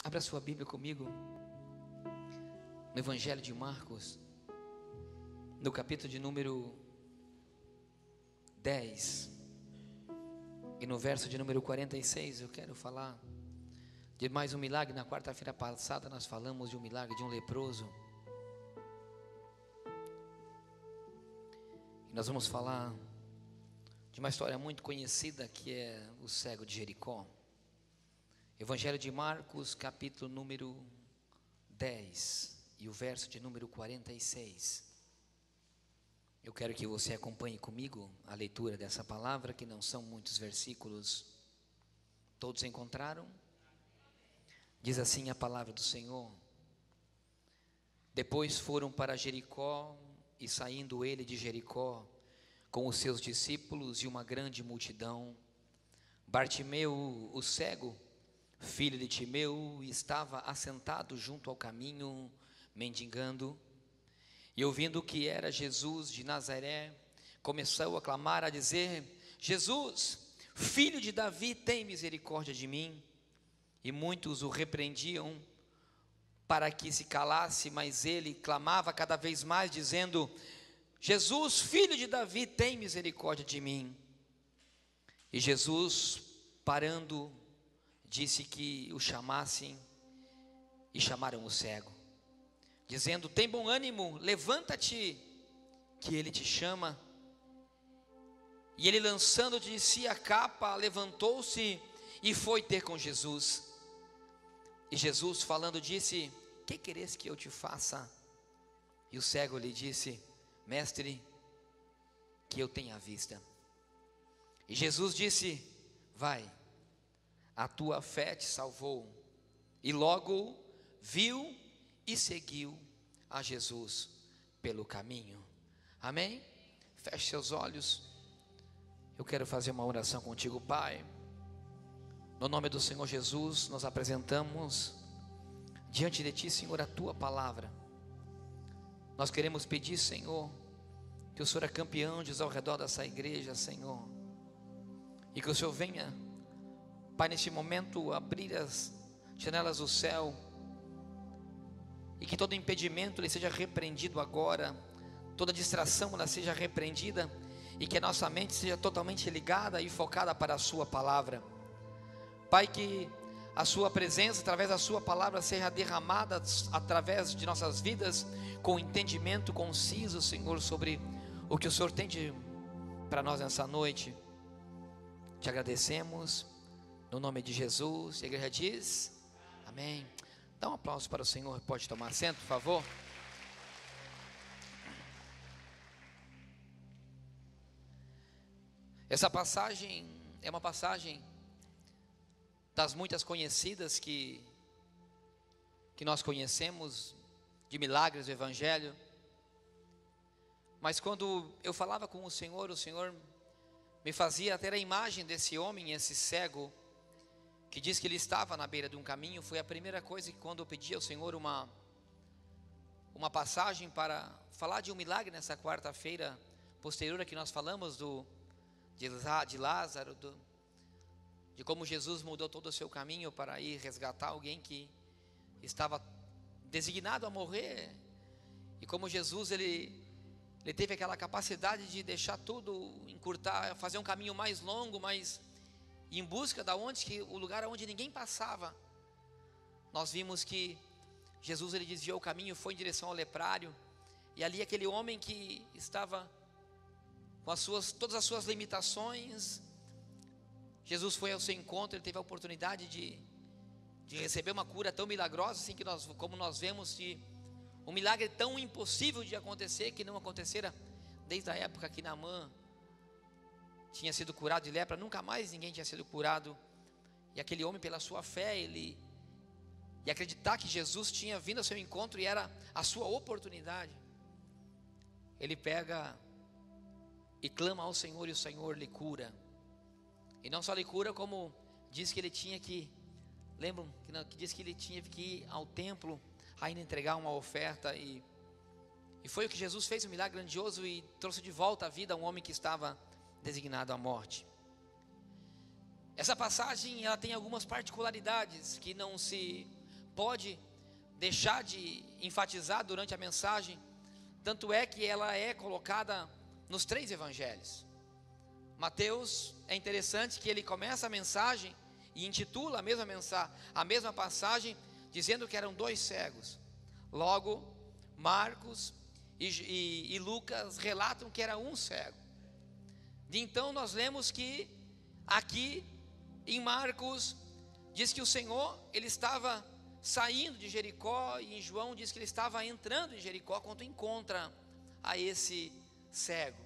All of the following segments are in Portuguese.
Abra sua Bíblia comigo no Evangelho de Marcos, no capítulo de número 10 e no verso de número 46. Eu quero falar de mais um milagre. Na quarta-feira passada nós falamos de um milagre de um leproso, e nós vamos falar de uma história muito conhecida, que é o cego de Jericó. Evangelho de Marcos, capítulo número 10 e o verso de número 46. Eu quero que você acompanhe comigo a leitura dessa palavra, que não são muitos versículos. Todos encontraram? Diz assim a palavra do Senhor: Depois foram para Jericó, e saindo ele de Jericó com os seus discípulos e uma grande multidão, Bartimeu, o cego, filho de Timeu, estava assentado junto ao caminho, mendigando. E ouvindo que era Jesus de Nazaré, começou a clamar, a dizer: Jesus, filho de Davi, tem misericórdia de mim. E muitos o repreendiam para que se calasse, mas ele clamava cada vez mais, dizendo: Jesus, filho de Davi, tem misericórdia de mim. E Jesus, parando, disse que o chamassem, e chamaram o cego, dizendo: tem bom ânimo, levanta-te, que ele te chama. E ele, lançando de si a capa, levantou-se e foi ter com Jesus. E Jesus, falando, disse: que queres que eu te faça? E o cego lhe disse: Mestre, que eu tenha vista. E Jesus disse: vai, a tua fé te salvou. E logo viu e seguiu a Jesus pelo caminho. Amém? Feche seus olhos. Eu quero fazer uma oração contigo, Pai. No nome do Senhor Jesus, nós apresentamos diante de Ti, Senhor, a Tua palavra. Nós queremos pedir, Senhor, que o Senhor acampe anjos ao redor dessa igreja, Senhor, e que o Senhor venha, Pai, neste momento, abrir as janelas do céu, e que todo impedimento ele seja repreendido agora, toda distração ela seja repreendida, e que a nossa mente seja totalmente ligada e focada para a Sua palavra. Pai, que a Sua presença, através da Sua palavra, seja derramada através de nossas vidas, com entendimento conciso, Senhor, sobre o que o Senhor tem para nós nessa noite. Te agradecemos, no nome de Jesus. E a igreja diz: amém. Dá um aplauso para o Senhor. Pode tomar assento, por favor. Essa passagem é uma passagem das muitas conhecidas que nós conhecemos, de milagres do Evangelho. Mas quando eu falava com o Senhor me fazia ter a imagem desse homem, esse cego, que diz que ele estava na beira de um caminho. Foi a primeira coisa que, quando eu pedi ao Senhor uma passagem para falar de um milagre nessa quarta-feira posterior a que nós falamos de Lázaro, de como Jesus mudou todo o seu caminho para ir resgatar alguém que estava designado a morrer, e como Jesus ele teve aquela capacidade de deixar tudo, encurtar, fazer um caminho mais longo, mas em busca o lugar onde ninguém passava. Nós vimos que Jesus ele desviou o caminho, foi em direção ao leprário, e ali aquele homem que estava com todas as suas limitações, Jesus foi ao seu encontro. Ele teve a oportunidade de receber uma cura tão milagrosa, assim, como nós vemos, de um milagre tão impossível de acontecer, que não acontecera desde a época que Naamã tinha sido curado de lepra. Nunca mais ninguém tinha sido curado. E aquele homem, pela sua fé, e acreditar que Jesus tinha vindo ao seu encontro e era a sua oportunidade, ele pega e clama ao Senhor, e o Senhor lhe cura. E não só lhe cura, como diz que ele tinha que, lembram que diz que ele tinha que ir ao templo ainda entregar uma oferta, e foi o que Jesus fez, um milagre grandioso, e trouxe de volta à vida um homem que estava designado à morte. Essa passagem ela tem algumas particularidades que não se pode deixar de enfatizar durante a mensagem, tanto é que ela é colocada nos 3 evangelhos. Mateus, é interessante que ele começa a mensagem e intitula a mesma passagem, dizendo que eram 2 cegos. Logo, Marcos e Lucas relatam que era um cego. Então nós lemos que aqui em Marcos diz que o Senhor, ele estava saindo de Jericó, e em João diz que ele estava entrando em Jericó quando encontra a esse cego.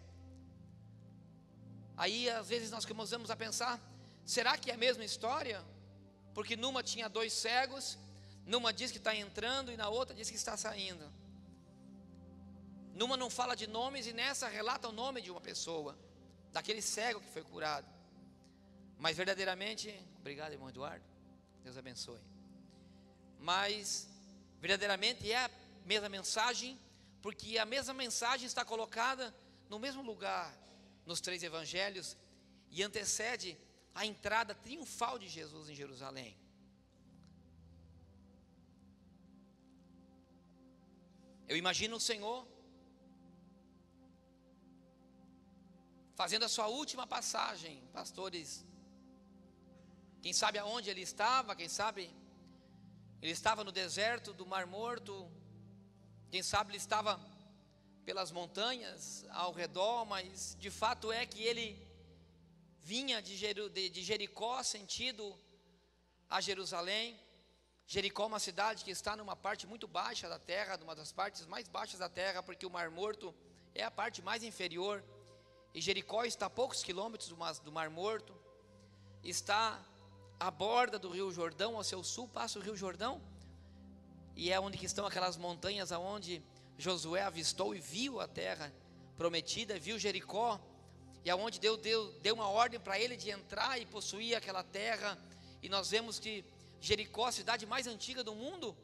Aí às vezes nós começamos a pensar, será que é a mesma história? Porque numa tinha 2 cegos, numa diz que está entrando e na outra diz que está saindo. Numa não fala de nomes e nessa relata o nome de uma pessoa, daquele cego que foi curado. Mas verdadeiramente, obrigado, irmão Eduardo, Deus abençoe. Mas verdadeiramente é a mesma mensagem, porque a mesma mensagem está colocada no mesmo lugar nos 3 evangelhos e antecede a entrada triunfal de Jesus em Jerusalém. Eu imagino o Senhor fazendo a sua última passagem, pastores. Quem sabe aonde ele estava, quem sabe ele estava no deserto do Mar Morto, quem sabe ele estava pelas montanhas ao redor, mas de fato é que ele vinha de Jericó sentido a Jerusalém. Jericó é uma cidade que está numa parte muito baixa da terra, numa das partes mais baixas da terra, porque o Mar Morto é a parte mais inferior, e Jericó está a poucos quilômetros do Mar Morto, está à borda do Rio Jordão. Ao seu sul passa o Rio Jordão, e é onde que estão aquelas montanhas aonde Josué avistou e viu a terra prometida, viu Jericó, e aonde Deus deu uma ordem para ele de entrar e possuir aquela terra. E nós vemos que Jericó, a cidade mais antiga do mundo,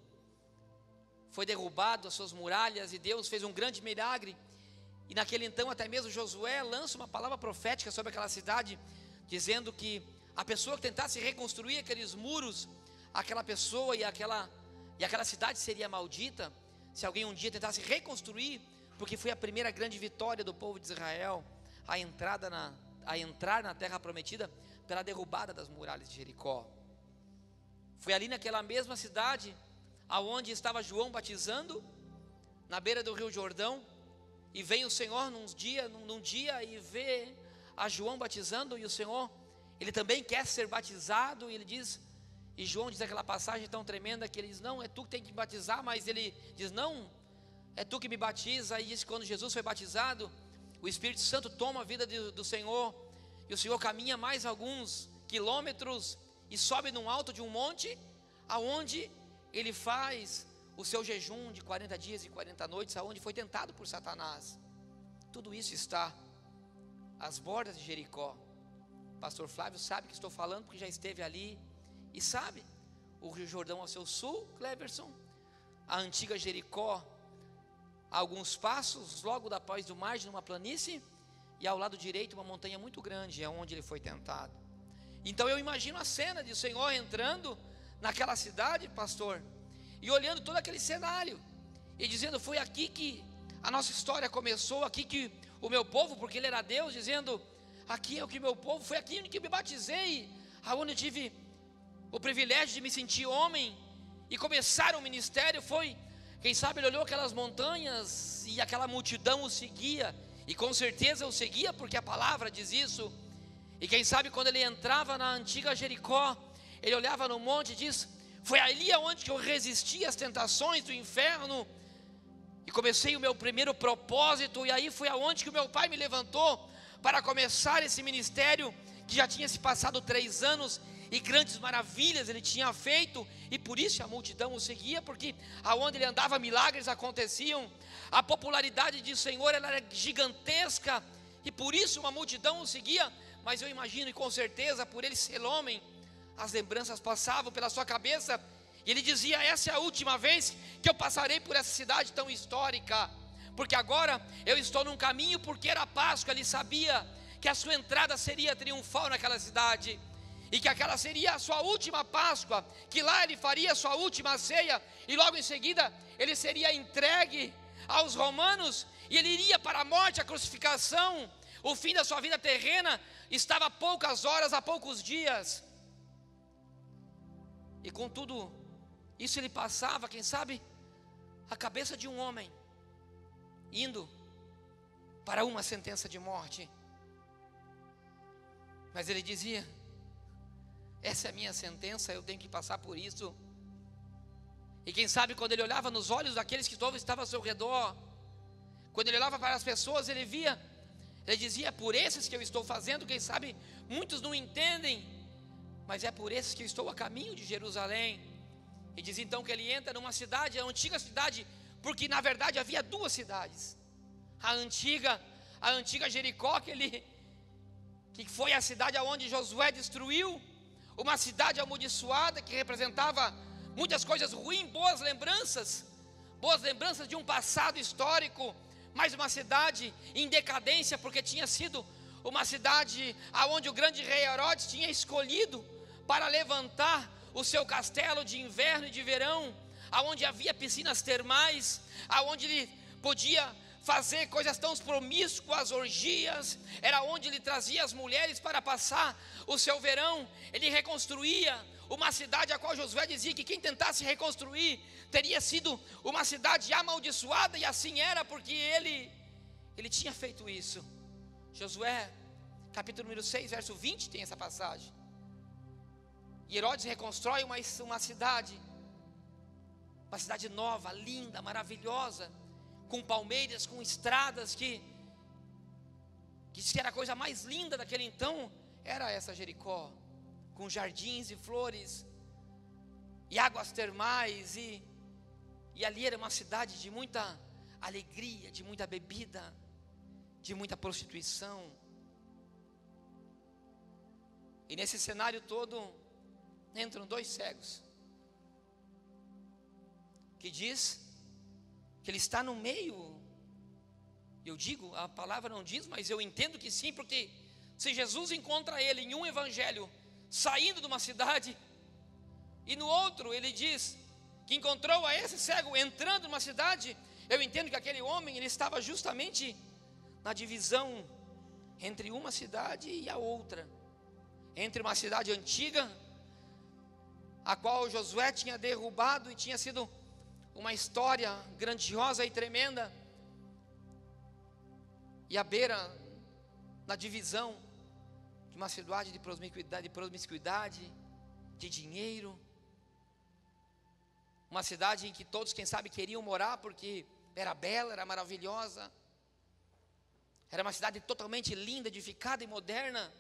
foi derrubado as suas muralhas, e Deus fez um grande milagre. E naquele então até mesmo Josué lança uma palavra profética sobre aquela cidade, dizendo que a pessoa que tentasse reconstruir aqueles muros, aquela pessoa e aquela cidade seria maldita, se alguém um dia tentasse reconstruir, porque foi a primeira grande vitória do povo de Israel, a entrar na terra prometida pela derrubada das muralhas de Jericó. Foi ali naquela mesma cidade aonde estava João batizando, na beira do Rio Jordão, e vem o Senhor num dia e vê a João batizando, e o Senhor, ele também quer ser batizado, e ele diz, e João diz aquela passagem tão tremenda que ele diz, não, é tu que tem que me batizar, mas ele diz, não, é tu que me batiza. E diz que quando Jesus foi batizado, o Espírito Santo toma a vida do Senhor, e o Senhor caminha mais alguns quilômetros e sobe num alto de um monte, aonde ele faz o seu jejum de 40 dias e 40 noites, aonde foi tentado por Satanás. Tudo isso está às bordas de Jericó. Pastor Flávio sabe que estou falando, porque já esteve ali e sabe. O Rio Jordão ao seu sul, Cleverson, a antiga Jericó, a alguns passos, logo da pós do margem, numa planície, e ao lado direito uma montanha muito grande, é onde ele foi tentado. Então eu imagino a cena de o Senhor entrando naquela cidade, pastor, e olhando todo aquele cenário, e dizendo, foi aqui que a nossa história começou, aqui que o meu povo, porque ele era Deus, dizendo, aqui é o que meu povo, foi aqui que eu me batizei, aonde eu tive o privilégio de me sentir homem, e começar o ministério. Foi, quem sabe ele olhou aquelas montanhas, e aquela multidão o seguia, e com certeza o seguia, porque a palavra diz isso. E quem sabe quando ele entrava na antiga Jericó, ele olhava no monte e diz, foi ali onde que eu resisti às tentações do inferno, e comecei o meu primeiro propósito, e aí foi aonde que o meu pai me levantou, para começar esse ministério, que já tinha se passado 3 anos, e grandes maravilhas ele tinha feito, e por isso a multidão o seguia, porque aonde ele andava milagres aconteciam, a popularidade do Senhor ela era gigantesca, e por isso uma multidão o seguia. Mas eu imagino, e com certeza por ele ser homem, as lembranças passavam pela sua cabeça, e ele dizia, essa é a última vez que eu passarei por essa cidade tão histórica, porque agora eu estou num caminho, porque era Páscoa, ele sabia que a sua entrada seria triunfal naquela cidade. e que aquela seria a sua última Páscoa, que lá ele faria a sua última ceia, e logo em seguida ele seria entregue aos romanos, e ele iria para a morte, a crucificação. O fim da sua vida terrena estava a poucas horas, a poucos dias. E com tudo isso ele passava, quem sabe, a cabeça de um homem indo para uma sentença de morte. Mas ele dizia: essa é a minha sentença, eu tenho que passar por isso. E quem sabe, quando ele olhava nos olhos daqueles que estavam ao seu redor, quando ele olhava para as pessoas, ele via, ele dizia: é por esses que eu estou fazendo. Quem sabe muitos não entendem, mas é por esses que eu estou a caminho de Jerusalém. E diz então que ele entra numa cidade, a antiga cidade, porque na verdade havia duas cidades. A antiga Jericó, que foi a cidade onde Josué destruiu, uma cidade amaldiçoada que representava muitas coisas ruins, boas lembranças de um passado histórico, mas uma cidade em decadência, porque tinha sido uma cidade aonde o grande rei Herodes tinha escolhido para levantar o seu castelo de inverno e de verão, aonde havia piscinas termais, aonde ele podia fazer coisas tão promíscuas, orgias, era onde ele trazia as mulheres para passar o seu verão. Ele reconstruía uma cidade a qual Josué dizia que quem tentasse reconstruir teria sido uma cidade amaldiçoada, e assim era, porque ele tinha feito isso. Josué, capítulo número 6, verso 20, tem essa passagem. E Herodes reconstrói uma cidade nova, linda, maravilhosa, com palmeiras, com estradas, que era a coisa mais linda daquele então, era essa Jericó, com jardins e flores, e águas termais, e ali era uma cidade de muita alegria, de muita bebida, de muita prostituição. E nesse cenário todo, entram dois cegos, que diz que ele está no meio. Eu digo, a palavra não diz, mas eu entendo que sim, porque se Jesus encontra ele em um evangelho saindo de uma cidade, e no outro ele diz que encontrou a esse cego entrando numa cidade, eu entendo que aquele homem, ele estava justamente na divisão entre uma cidade e a outra, entre uma cidade antiga, a qual Josué tinha derrubado e tinha sido uma história grandiosa e tremenda, e à beira, na divisão de uma cidade de promiscuidade, de dinheiro, uma cidade em que todos, quem sabe, queriam morar porque era bela, era maravilhosa, era uma cidade totalmente linda, edificada e moderna,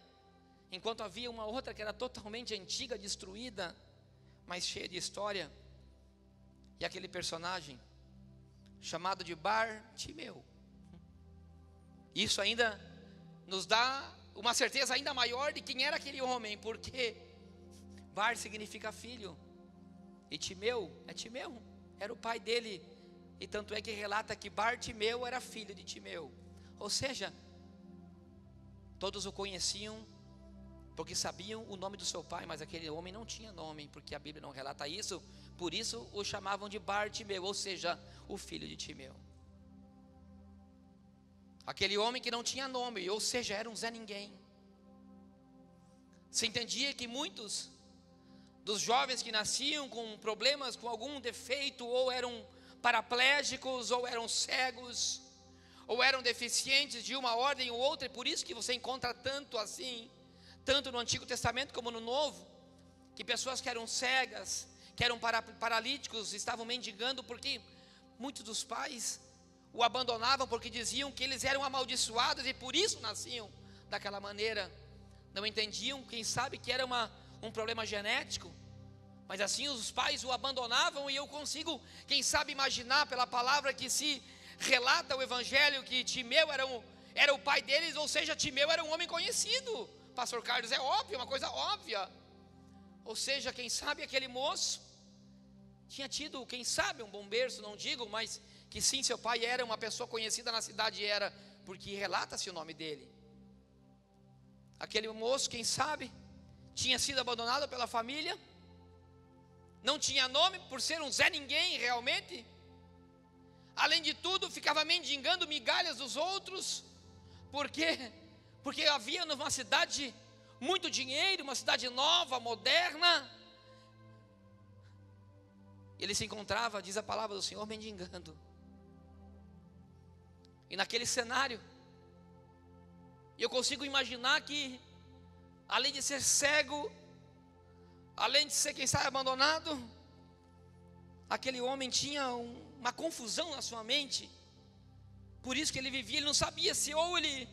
enquanto havia uma outra que era totalmente antiga, destruída, mas cheia de história. E aquele personagem chamado de Bartimeu, isso ainda nos dá uma certeza ainda maior de quem era aquele homem, porque Bar significa filho, e Timeu era o pai dele, e tanto é que relata que Bartimeu era filho de Timeu, ou seja, todos o conheciam porque sabiam o nome do seu pai, mas aquele homem não tinha nome, porque a Bíblia não relata isso, por isso o chamavam de Bartimeu, ou seja, o filho de Timeu. Aquele homem que não tinha nome, ou seja, era um Zé Ninguém. Se entendia que muitos dos jovens que nasciam com problemas, com algum defeito, ou eram paraplégicos, ou eram cegos, ou eram deficientes de uma ordem ou outra, e por isso que você encontra tanto assim, tanto no Antigo Testamento como no Novo, que pessoas que eram cegas, que eram paralíticos, estavam mendigando, porque muitos dos pais o abandonavam, porque diziam que eles eram amaldiçoados, e por isso nasciam daquela maneira. Não entendiam, quem sabe, que era um problema genético, mas assim os pais o abandonavam. E eu consigo, quem sabe, imaginar pela palavra que se relata o Evangelho, que Timeu era o pai deles, ou seja, Timeu era um homem conhecido. Pastor Carlos, é óbvio, uma coisa óbvia. Ou seja, quem sabe aquele moço tinha tido, quem sabe, um bom berço, não digo, mas que sim, seu pai era uma pessoa conhecida na cidade, era, porque relata-se o nome dele. Aquele moço, quem sabe, tinha sido abandonado pela família, não tinha nome por ser um Zé Ninguém realmente. Além de tudo, ficava mendigando migalhas dos outros. Por quê? Porque havia numa cidade muito dinheiro, uma cidade nova, moderna. Ele se encontrava, diz a palavra do Senhor, mendigando. E naquele cenário, eu consigo imaginar que, além de ser cego, além de ser, quem sabe, abandonado, aquele homem tinha uma confusão na sua mente. Por isso que ele vivia, ele não sabia se ou ele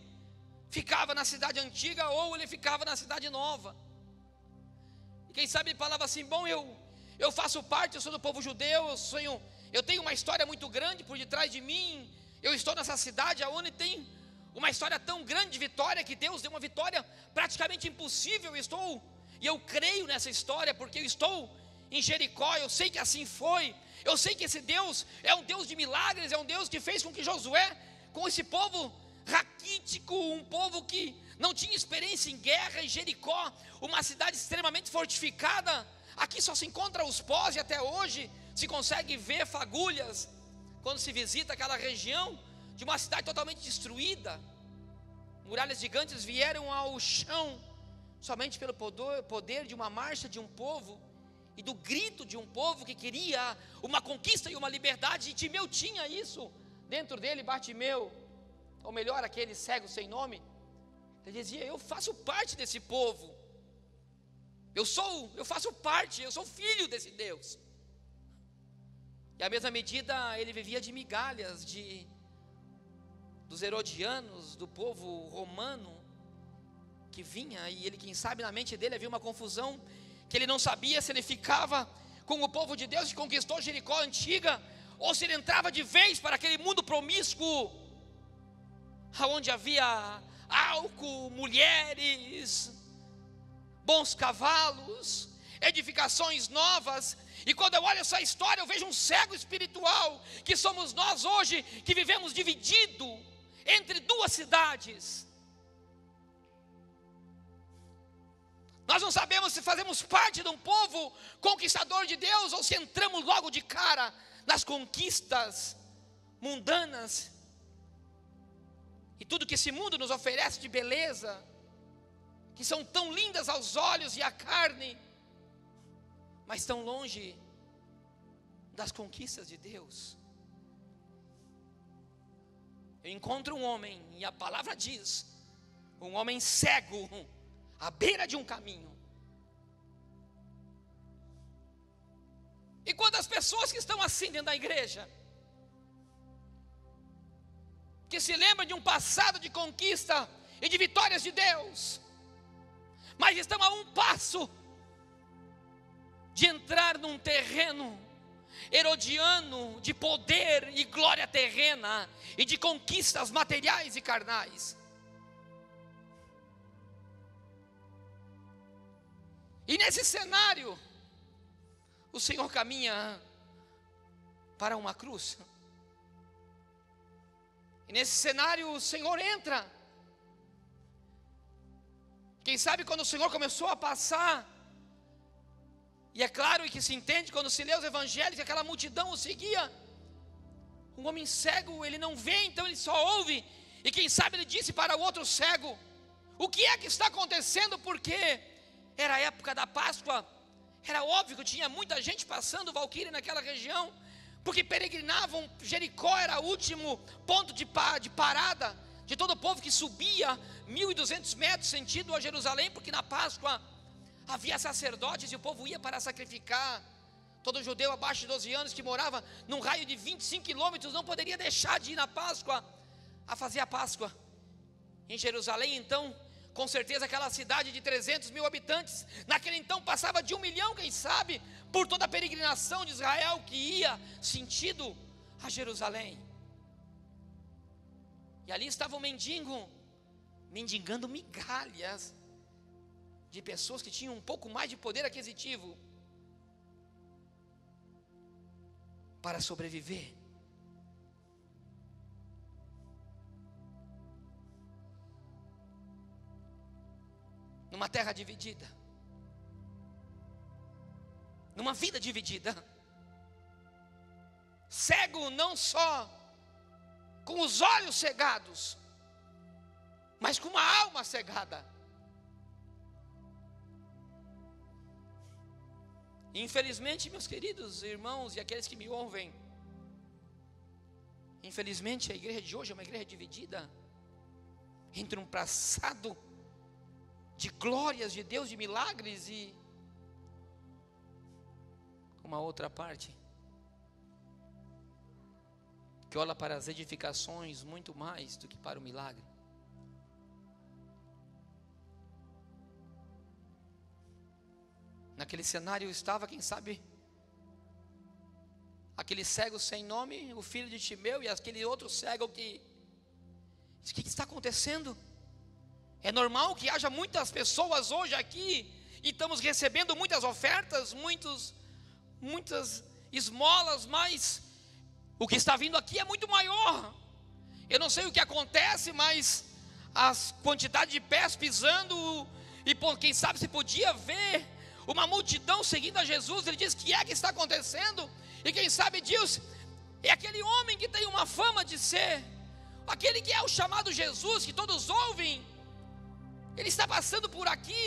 ficava na cidade antiga ou ele ficava na cidade nova. E quem sabe ele falava assim: bom, eu faço parte, eu sou do povo judeu, eu tenho uma história muito grande por detrás de mim. Eu estou nessa cidade onde tem uma história tão grande de vitória, que Deus deu uma vitória praticamente impossível. E eu creio nessa história, porque eu estou em Jericó, eu sei que assim foi. Eu sei que esse Deus é um Deus de milagres, é um Deus que fez com que Josué, com esse povo raquítico, um povo que não tinha experiência em guerra, em Jericó, uma cidade extremamente fortificada. Aqui só se encontra os pós, e até hoje se consegue ver fagulhas quando se visita aquela região de uma cidade totalmente destruída. Muralhas gigantes vieram ao chão somente pelo poder de uma marcha de um povo e do grito de um povo que queria uma conquista e uma liberdade. E Timeu tinha isso dentro dele. Bartimeu, ou melhor, aquele cego sem nome, ele dizia: eu faço parte desse povo, eu faço parte, eu sou filho desse Deus. E à mesma medida ele vivia de migalhas dos herodianos, do povo romano que vinha, e ele, quem sabe, na mente dele havia uma confusão, que ele não sabia se ele ficava com o povo de Deus que conquistou Jericó antiga, ou se ele entrava de vez para aquele mundo promíscuo, onde havia álcool, mulheres, bons cavalos, edificações novas. E quando eu olho essa história, eu vejo um cego espiritual, que somos nós hoje, que vivemos dividido entre duas cidades. Nós não sabemos se fazemos parte de um povo conquistador de Deus, ou se entramos logo de cara nas conquistas mundanas e tudo que esse mundo nos oferece de beleza, que são tão lindas aos olhos e à carne, mas tão longe das conquistas de Deus. Eu encontro um homem, e a palavra diz, um homem cego, à beira de um caminho. E quantas pessoas que estão assim dentro da igreja, que se lembram de um passado de conquista e de vitórias de Deus, mas estão a um passo de entrar num terreno herodiano de poder e glória terrena e de conquistas materiais e carnais. E nesse cenário, o Senhor caminha para uma cruz. E nesse cenário o Senhor entra. Quem sabe quando o Senhor começou a passar, e é claro que se entende quando se lê os evangelhos, que aquela multidão o seguia. Um homem cego, ele não vê, então ele só ouve. E quem sabe ele disse para o outro cego: o que é que está acontecendo? Porque era a época da Páscoa. Era óbvio que tinha muita gente passando Valquíria naquela região, porque peregrinavam. Jericó era o último ponto de parada de todo o povo que subia 1.200 metros sentido a Jerusalém, porque na Páscoa havia sacerdotes e o povo ia para sacrificar. Todo judeu abaixo de 12 anos que morava num raio de 25 quilômetros não poderia deixar de ir na Páscoa, a fazer a Páscoa em Jerusalém. Então, com certeza aquela cidade de 300 mil habitantes, naquele então passava de 1 milhão, quem sabe, por toda a peregrinação de Israel que ia sentido a Jerusalém. E ali estava um mendigo, mendigando migalhas de pessoas que tinham um pouco mais de poder aquisitivo para sobreviver. Numa terra dividida, numa vida dividida. Cego não só com os olhos cegados, mas com uma alma cegada. Infelizmente, meus queridos irmãos e aqueles que me ouvem, infelizmente a igreja de hoje é uma igreja dividida entre um passado de glórias de Deus, de milagres, e uma outra parte que olha para as edificações muito mais do que para o milagre. Naquele cenário estava, quem sabe, aquele cego sem nome, o filho de Timeu, e aquele outro cego que diz: o que está acontecendo? É normal que haja muitas pessoas hoje aqui, e estamos recebendo muitas ofertas, muitas esmolas, mas o que está vindo aqui é muito maior. Eu não sei o que acontece, mas as quantidades de pés pisando, e quem sabe se podia ver uma multidão seguindo a Jesus. Ele diz: o que é que está acontecendo? E quem sabe diz: é aquele homem que tem uma fama de ser aquele que é o chamado Jesus, que todos ouvem. Ele está passando por aqui.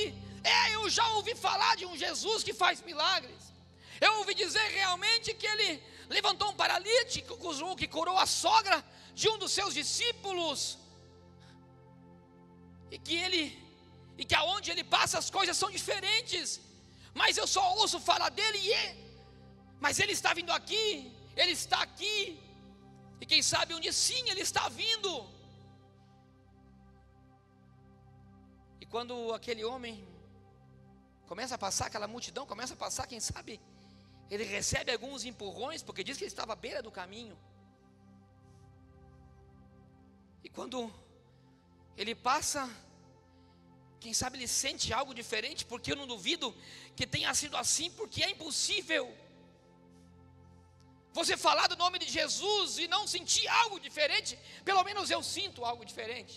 Eu já ouvi falar de um Jesus que faz milagres. Eu ouvi dizer realmente que ele levantou um paralítico, que curou a sogra de um dos seus discípulos, e que aonde ele passa as coisas são diferentes. Mas eu só ouço falar dele, mas ele está vindo aqui, ele está aqui, e quem sabe um dia sim, ele está vindo. E quando aquele homem começa a passar, aquela multidão começa a passar, quem sabe ele recebe alguns empurrões, porque diz que ele estava à beira do caminho. E quando ele passa, quem sabe ele sente algo diferente, porque eu não duvido que tenha sido assim, porque é impossível você falar do nome de Jesus e não sentir algo diferente. Pelo menos eu sinto algo diferente.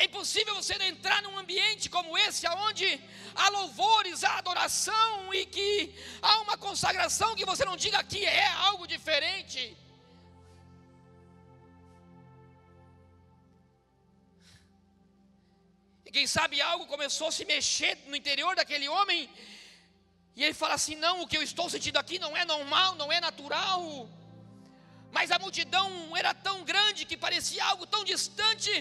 É impossível você entrar num ambiente como esse, onde há louvores, há adoração, e que há uma consagração, que você não diga que é algo diferente. E quem sabe algo começou a se mexer no interior daquele homem, e ele fala assim: não, o que eu estou sentindo aqui não é normal, não é natural. Mas a multidão era tão grande que parecia algo tão distante.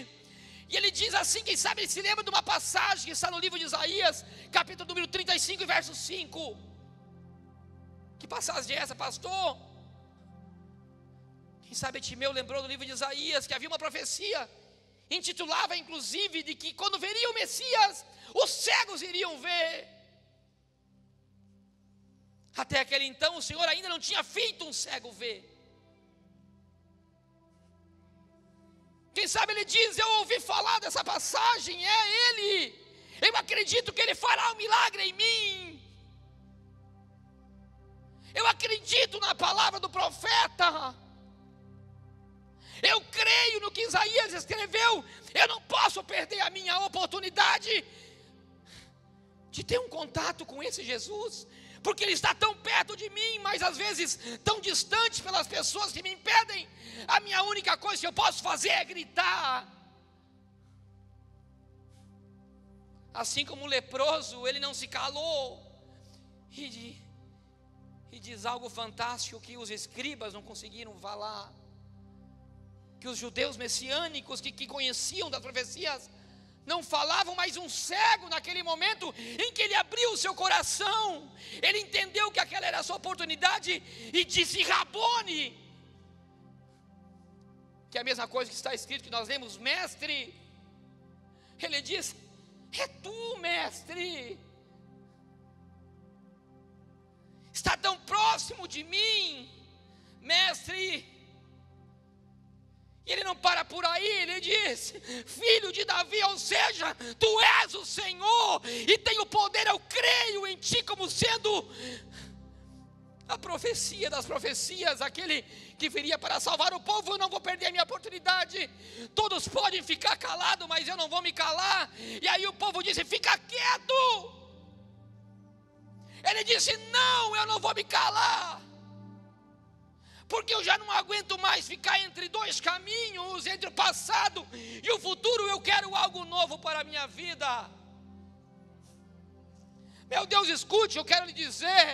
E ele diz assim, quem sabe ele se lembra de uma passagem que está no livro de Isaías, capítulo número 35, verso 5. Que passagem é essa, pastor? Quem sabe Timeu lembrou do livro de Isaías, que havia uma profecia, intitulava inclusive de que quando veria o Messias, os cegos iriam ver. Até aquele então o Senhor ainda não tinha feito um cego ver. Quem sabe ele diz: eu ouvi falar dessa passagem, é ele, eu acredito que ele fará um milagre em mim, eu acredito na palavra do profeta, eu creio no que Isaías escreveu, eu não posso perder a minha oportunidade de ter um contato com esse Jesus, porque ele está tão perto de mim, mas às vezes tão distante pelas pessoas que me impedem. A minha única coisa que eu posso fazer é gritar. Assim como o leproso, ele não se calou, e diz algo fantástico que os escribas não conseguiram falar, que os judeus messiânicos que conheciam das profecias não falavam. Mas um cego, naquele momento em que ele abriu o seu coração, ele entendeu que aquela era a sua oportunidade e disse: Rabone, que é a mesma coisa que está escrito, que nós lemos, mestre. Ele diz: é tu, mestre, está tão próximo de mim, mestre. E ele não para por aí, ele diz: filho de Davi, ou seja, tu és o Senhor, e tem o poder, eu creio em ti como sendo a profecia das profecias, aquele que viria para salvar o povo. Eu não vou perder a minha oportunidade. Todos podem ficar calados, mas eu não vou me calar. E aí o povo disse: fica quieto. Ele disse: não, eu não vou me calar, porque eu já não aguento mais ficar entre dois caminhos, entre o passado e o futuro. Eu quero algo novo para a minha vida. Meu Deus, escute, eu quero lhe dizer: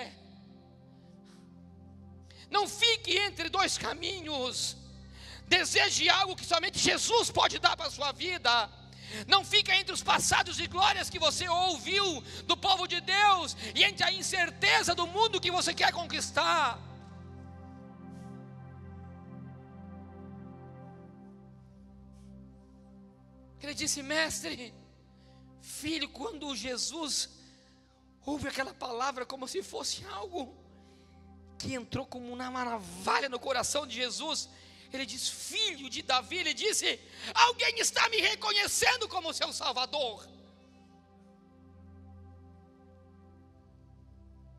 não fique entre dois caminhos. Deseje algo que somente Jesus pode dar para a sua vida. Não fica entre os passados de glórias que você ouviu do povo de Deus e entre a incerteza do mundo que você quer conquistar. Ele disse: mestre, filho, quando Jesus ouve aquela palavra como se fosse algo que entrou como uma navalha no coração de Jesus, ele diz: filho de Davi, ele disse: alguém está me reconhecendo como seu Salvador.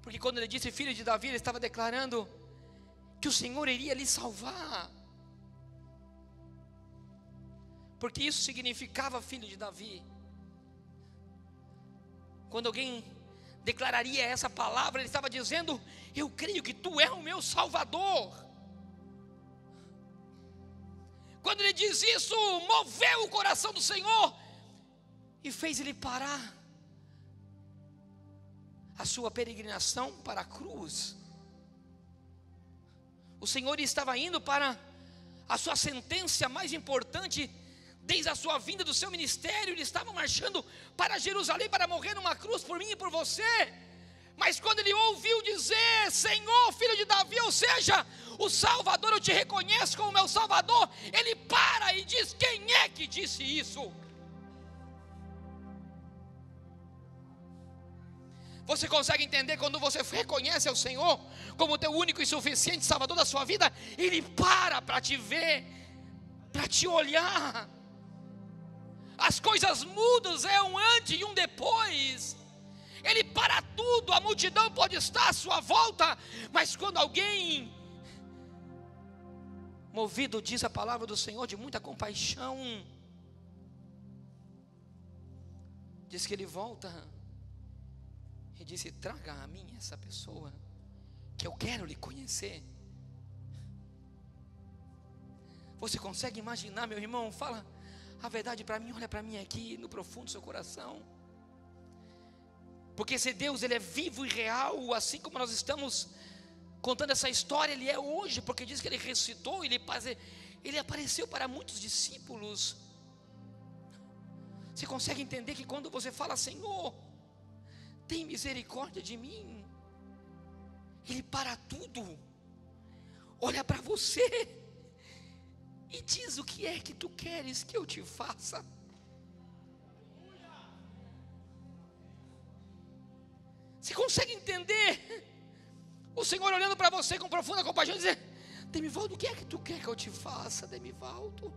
Porque quando ele disse filho de Davi, ele estava declarando que o Senhor iria lhe salvar, porque isso significava filho de Davi. Quando alguém declararia essa palavra, ele estava dizendo: eu creio que tu és o meu Salvador. Quando ele diz isso, moveu o coração do Senhor e fez ele parar a sua peregrinação para a cruz. O Senhor estava indo para a sua sentença mais importante desde a sua vinda do seu ministério. Ele estava marchando para Jerusalém para morrer numa cruz por mim e por você. Mas quando ele ouviu dizer: Senhor, filho de Davi, ou seja, o Salvador, eu te reconheço como meu Salvador, ele para e diz: quem é que disse isso? Você consegue entender? Quando você reconhece o Senhor como teu único e suficiente Salvador da sua vida, ele para te ver, para te olhar. As coisas mudam, é um antes e um depois. Ele para tudo, a multidão pode estar à sua volta, mas quando alguém, movido, diz a palavra do Senhor, de muita compaixão, diz que ele volta e disse: traga a mim essa pessoa, que eu quero lhe conhecer. Você consegue imaginar, meu irmão? Fala a verdade para mim, olha para mim aqui no profundo do seu coração. Porque esse Deus, ele é vivo e real, assim como nós estamos contando essa história, ele é hoje, porque diz que ele ressuscitou, ele apareceu para muitos discípulos. Você consegue entender que quando você fala: Senhor, tem misericórdia de mim, ele para tudo, olha para você e diz: o que é que tu queres que eu te faça? Você consegue entender? O Senhor olhando para você com profunda compaixão e dizer: Demivaldo, o que é que tu quer que eu te faça, Demivaldo?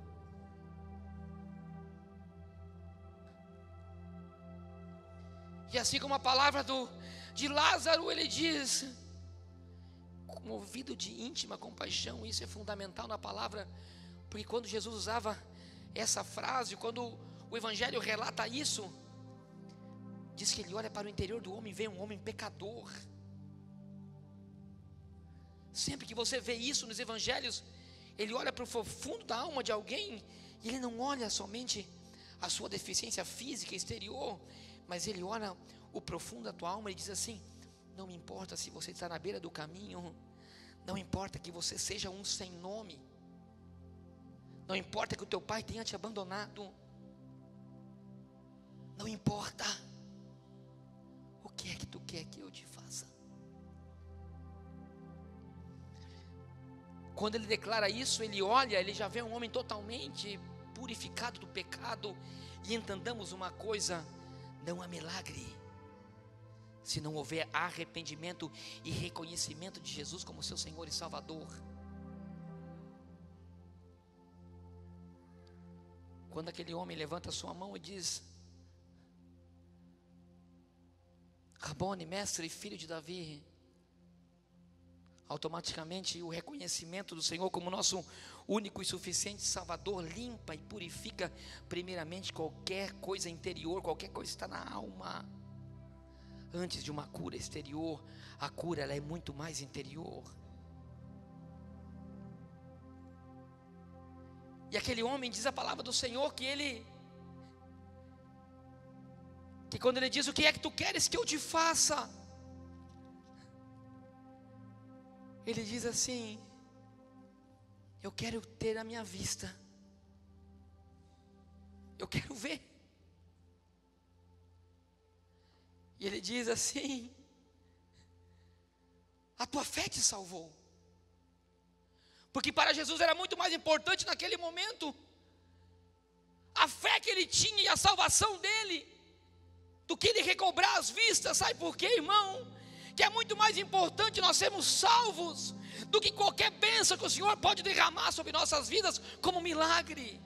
E assim como a palavra de Lázaro, ele diz, movido de íntima compaixão. Isso é fundamental na palavra, porque quando Jesus usava essa frase, quando o Evangelho relata isso, diz que ele olha para o interior do homem e vê um homem pecador. Sempre que você vê isso nos Evangelhos, ele olha para o fundo da alma de alguém, e ele não olha somente a sua deficiência física exterior, mas ele olha o profundo da tua alma e diz assim: não me importa se você está na beira do caminho, não importa que você seja um sem nome, não importa que o teu pai tenha te abandonado, não importa. O que é que tu quer que eu te faça? Quando ele declara isso, ele olha, ele já vê um homem totalmente purificado do pecado. E entendamos uma coisa: não há milagre se não houver arrependimento e reconhecimento de Jesus como seu Senhor e Salvador. Quando aquele homem levanta sua mão e diz: Rabone, mestre, filho de Davi, automaticamente o reconhecimento do Senhor como nosso único e suficiente Salvador limpa e purifica primeiramente qualquer coisa interior, qualquer coisa que está na alma. antes de uma cura exterior, a cura ela é muito mais interior. E aquele homem, diz a palavra do Senhor, que quando ele diz: o que é que tu queres que eu te faça? Ele diz assim: eu quero ter a minha vista, eu quero ver. E ele diz assim: a tua fé te salvou. Porque para Jesus era muito mais importante naquele momento a fé que ele tinha e a salvação dele, do que ele recobrar as vistas. Sabe por quê, irmão? Que é muito mais importante nós sermos salvos do que qualquer bênção que o Senhor pode derramar sobre nossas vidas como milagre.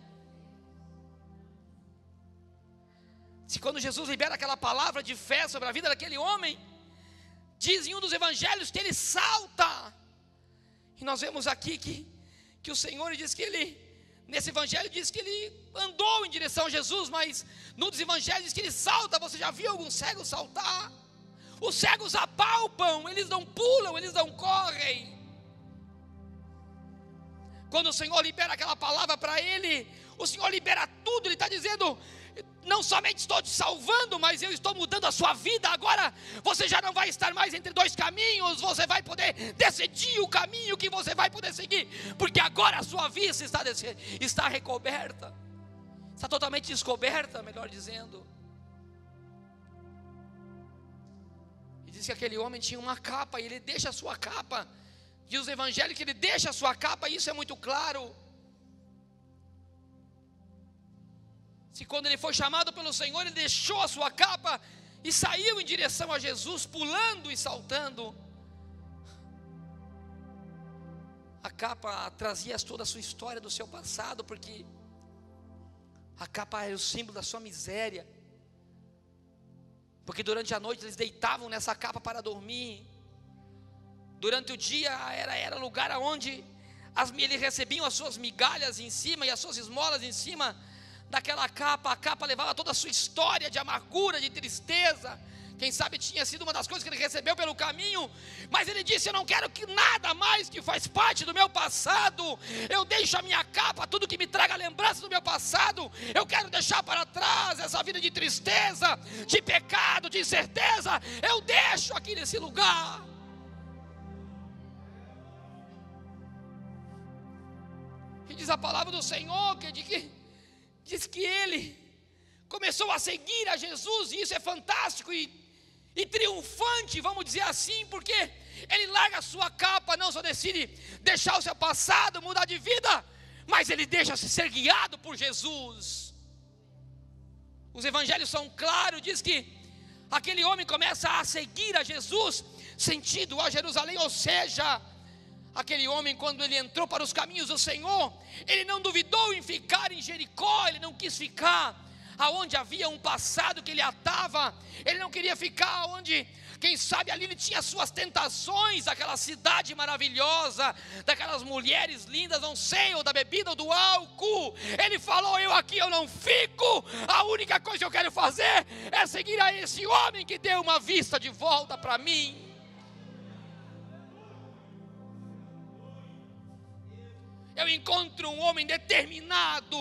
Se quando Jesus libera aquela palavra de fé sobre a vida daquele homem, diz em um dos evangelhos que ele salta. E nós vemos aqui que o Senhor diz que ele, nesse evangelho diz que ele andou em direção a Jesus, mas num dos evangelhos diz que ele salta. Você já viu algum cego saltar? Os cegos apalpam, eles não pulam, eles não correm. Quando o Senhor libera aquela palavra para ele, o Senhor libera tudo. Ele está dizendo: não somente estou te salvando, mas eu estou mudando a sua vida. Agora você já não vai estar mais entre dois caminhos, você vai poder decidir o caminho que você vai poder seguir, porque agora a sua vista está recoberta, está totalmente descoberta, melhor dizendo. E diz que aquele homem tinha uma capa, e ele deixa a sua capa. Diz os evangelhos que ele deixa a sua capa, e isso é muito claro. Se quando ele foi chamado pelo Senhor, ele deixou a sua capa e saiu em direção a Jesus, pulando e saltando. A capa trazia toda a sua história do seu passado, porque a capa era o símbolo da sua miséria. Porque durante a noite eles deitavam nessa capa para dormir. Durante o dia era lugar onde eles recebiam as suas migalhas em cima e as suas esmolas em cima daquela capa. A capa levava toda a sua história de amargura, de tristeza. Quem sabe tinha sido uma das coisas que ele recebeu pelo caminho. Mas ele disse: eu não quero que nada mais que faz parte do meu passado. Eu deixo a minha capa, tudo que me traga lembrança do meu passado. Eu quero deixar para trás essa vida de tristeza, de pecado, de incerteza. Eu deixo aqui nesse lugar. E diz a palavra do Senhor diz que ele começou a seguir a Jesus, e isso é fantástico e triunfante, vamos dizer assim, porque ele larga a sua capa, não só decide deixar o seu passado, mudar de vida, mas ele deixa-se ser guiado por Jesus. Os evangelhos são claros, diz que aquele homem começa a seguir a Jesus, sentido a Jerusalém, ou seja, aquele homem, quando ele entrou para os caminhos do Senhor, ele não duvidou em ficar em Jericó. Ele não quis ficar aonde havia um passado que ele atava. Ele não queria ficar onde, quem sabe ali ele tinha suas tentações, daquela cidade maravilhosa, daquelas mulheres lindas, não sei, ou da bebida ou do álcool. Ele falou: eu aqui eu não fico, a única coisa que eu quero fazer é seguir a esse homem que deu uma vista de volta para mim. Eu encontro um homem determinado.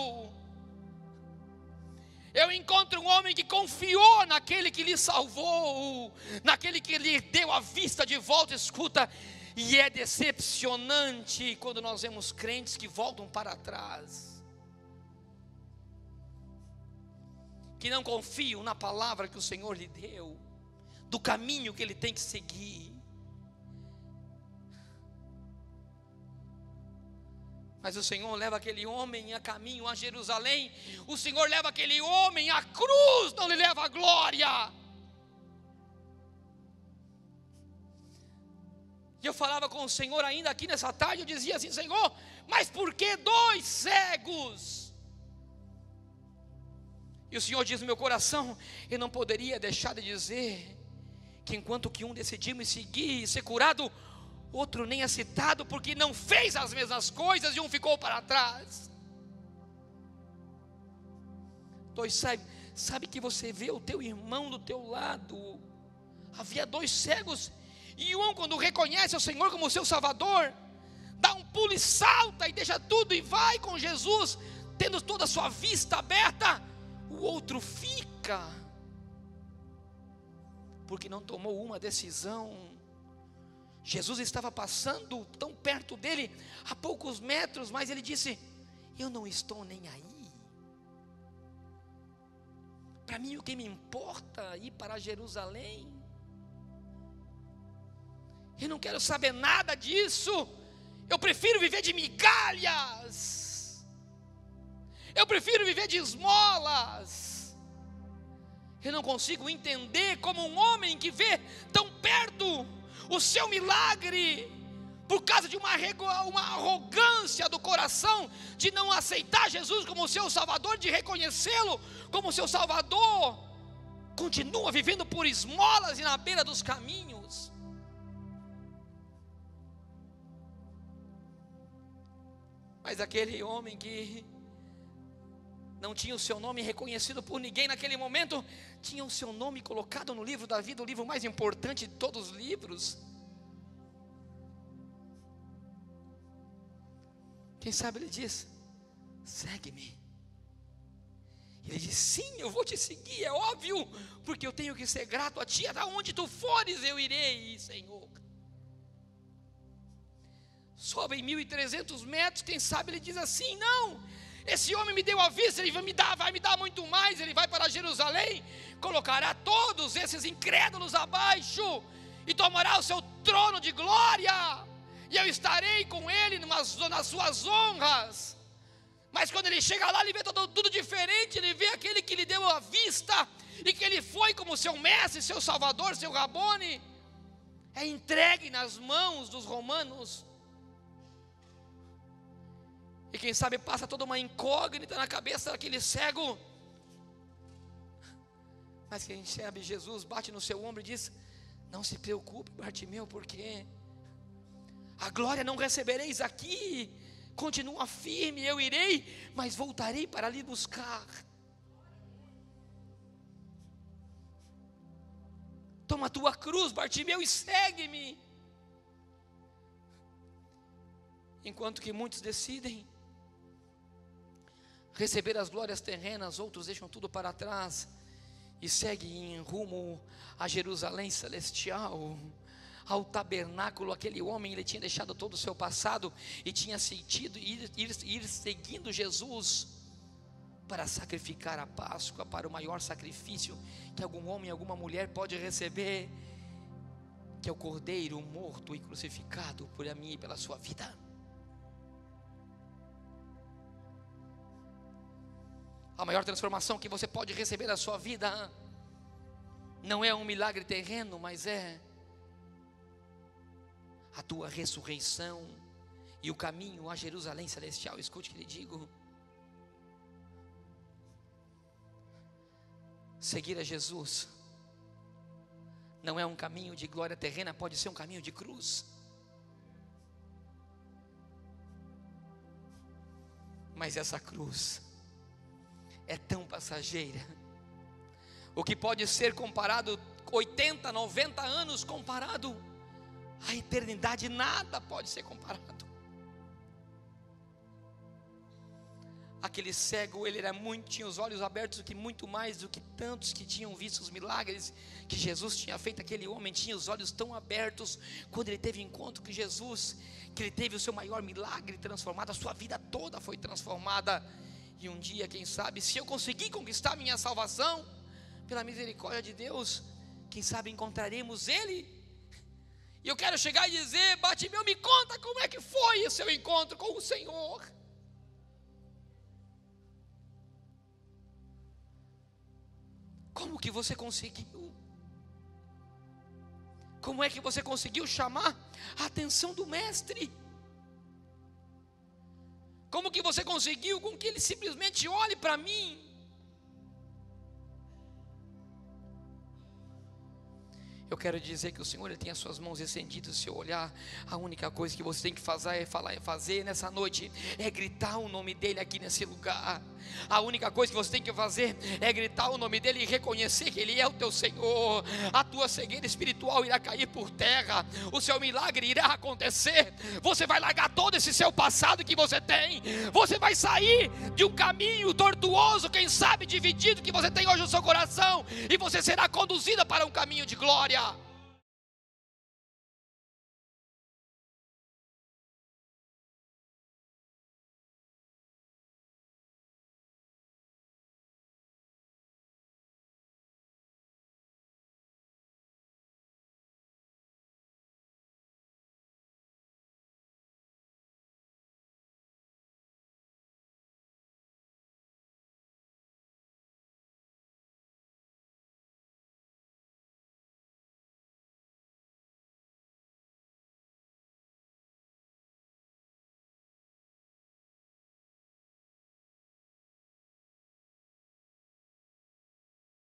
Eu encontro um homem que confiou naquele que lhe salvou, naquele que lhe deu a vista de volta. Escuta, e é decepcionante quando nós vemos crentes que voltam para trás, que não confiam na palavra que o Senhor lhe deu, do caminho que ele tem que seguir. Mas o Senhor leva aquele homem a caminho a Jerusalém. O Senhor leva aquele homem à cruz, não lhe leva a glória. E eu falava com o Senhor ainda aqui nessa tarde, eu dizia assim: Senhor, mas por que 2 cegos? E o Senhor diz no meu coração: eu não poderia deixar de dizer que enquanto que um decidiu me seguir e ser curado, outro nem é citado, porque não fez as mesmas coisas e um ficou para trás. 2 sabe que você vê o teu irmão do teu lado, havia 2 cegos, e um, quando reconhece o Senhor como seu Salvador, dá um pulo e salta e deixa tudo e vai com Jesus, tendo toda a sua vista aberta. O outro fica, porque não tomou uma decisão. Jesus estava passando tão perto dele, a poucos metros, mas ele disse: eu não estou nem aí. Para mim, o que me importa é ir para Jerusalém. Eu não quero saber nada disso. Eu prefiro viver de migalhas. Eu prefiro viver de esmolas. Eu não consigo entender como um homem que vê tão perto o seu milagre, por causa de uma arrogância do coração, de não aceitar Jesus como seu Salvador, de reconhecê-lo como seu Salvador, continua vivendo por esmolas e na beira dos caminhos. Mas aquele homem que não tinha o seu nome reconhecido por ninguém naquele momento, tinha o seu nome colocado no livro da vida, o livro mais importante de todos os livros. Quem sabe ele diz: segue-me. Ele diz: sim, eu vou te seguir, é óbvio, porque eu tenho que ser grato a ti, até onde tu fores eu irei, Senhor. Sobe em 1.300 metros, quem sabe ele diz assim: não, esse homem me deu a vista, ele vai me dar muito mais. Ele vai para Jerusalém, colocará todos esses incrédulos abaixo, e tomará o seu trono de glória, e eu estarei com ele nas suas honras. Mas quando ele chega lá, ele vê tudo diferente. Ele vê aquele que lhe deu a vista, e que ele foi como seu mestre, seu salvador, seu Rabone, é entregue nas mãos dos romanos. E quem sabe passa toda uma incógnita na cabeça daquele cego. Mas quem sabe Jesus bate no seu ombro e diz: não se preocupe, Bartimeu, porque a glória não recebereis aqui. Continua firme, eu irei, mas voltarei para lhe buscar. Toma a tua cruz, Bartimeu, e segue-me. Enquanto que muitos decidem receber as glórias terrenas, outros deixam tudo para trás e seguem em rumo a Jerusalém celestial, ao tabernáculo. Aquele homem, ele tinha deixado todo o seu passado e tinha sentido ir seguindo Jesus para sacrificar a Páscoa, para o maior sacrifício que algum homem, alguma mulher pode receber, que é o Cordeiro morto e crucificado por mim e pela sua vida. A maior transformação que você pode receber na sua vida não é um milagre terreno, mas é a tua ressurreição e o caminho a Jerusalém celestial. Escute o que lhe digo: seguir a Jesus não é um caminho de glória terrena, pode ser um caminho de cruz. Mas essa cruz é tão passageira. O que pode ser comparado 80, 90 anos comparado à eternidade, nada pode ser comparado. Aquele cego, ele tinha os olhos abertos do que muito mais do que tantos que tinham visto os milagres que Jesus tinha feito. Aquele homem tinha os olhos tão abertos quando ele teve encontro com Jesus, que ele teve o seu maior milagre transformado, a sua vida toda foi transformada. E um dia, quem sabe, se eu conseguir conquistar minha salvação, pela misericórdia de Deus, quem sabe encontraremos Ele. E eu quero chegar e dizer: Bartimeu, me conta como é que foi o seu encontro com o Senhor. Como que você conseguiu? Como é que você conseguiu chamar a atenção do Mestre? Como que você conseguiu com que ele simplesmente olhe para mim? Eu quero dizer que o Senhor, ele tem as suas mãos estendidas. Se eu olhar, a única coisa que você tem que fazer nessa noite é gritar o nome dele aqui nesse lugar. A única coisa que você tem que fazer é gritar o nome dele e reconhecer que ele é o teu Senhor. A tua cegueira espiritual irá cair por terra, o seu milagre irá acontecer. Você vai largar todo esse seu passado que você tem, você vai sair de um caminho tortuoso, quem sabe dividido, que você tem hoje no seu coração, e você será conduzida para um caminho de glória.